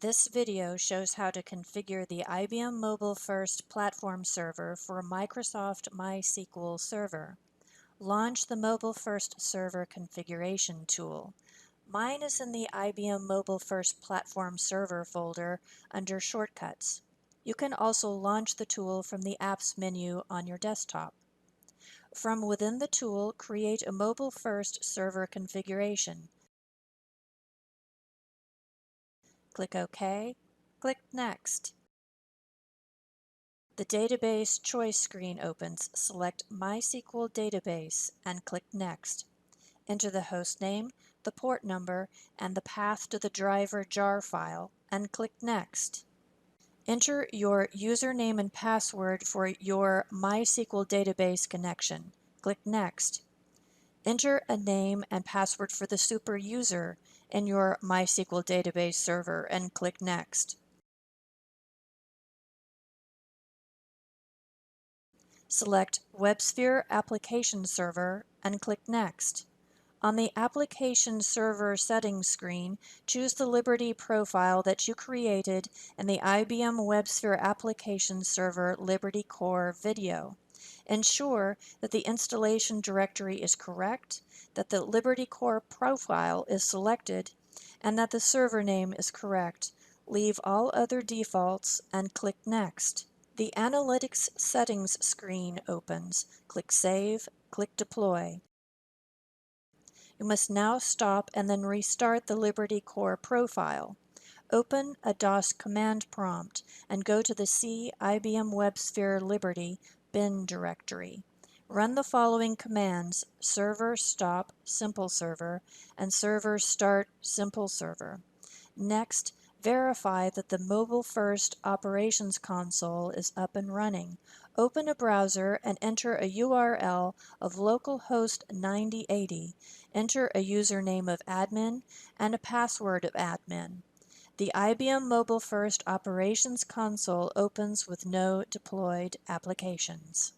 This video shows how to configure the IBM MobileFirst platform server for Microsoft MySQL Server. Launch the MobileFirst server configuration tool. Mine is in the IBM MobileFirst platform server folder under Shortcuts. You can also launch the tool from the Apps menu on your desktop. From within the tool, create a MobileFirst server configuration. Click OK. Click Next. The Database Choice screen opens. Select MySQL Database and click Next. Enter the host name, the port number, and the path to the driver jar file, and click Next. Enter your username and password for your MySQL database connection. Click Next. Enter a name and password for the super user in your MySQL database server and click Next. Select WebSphere Application Server and click Next. On the Application Server Settings screen, choose the Liberty profile that you created in the IBM WebSphere Application Server Liberty Core video. Ensure that the installation directory is correct, that the Liberty Core profile is selected, and that the server name is correct. Leave all other defaults and click Next. The Analytics Settings screen opens. Click Save, click Deploy. You must now stop and then restart the Liberty Core profile. Open a DOS command prompt and go to the C IBM WebSphere Liberty bin directory. Run the following commands: server stop simple server and server start simple server. Next, verify that the MobileFirst operations console is up and running. Open a browser and enter a URL of localhost 9080. Enter a username of admin and a password of admin. The IBM MobileFirst operations console opens with no deployed applications.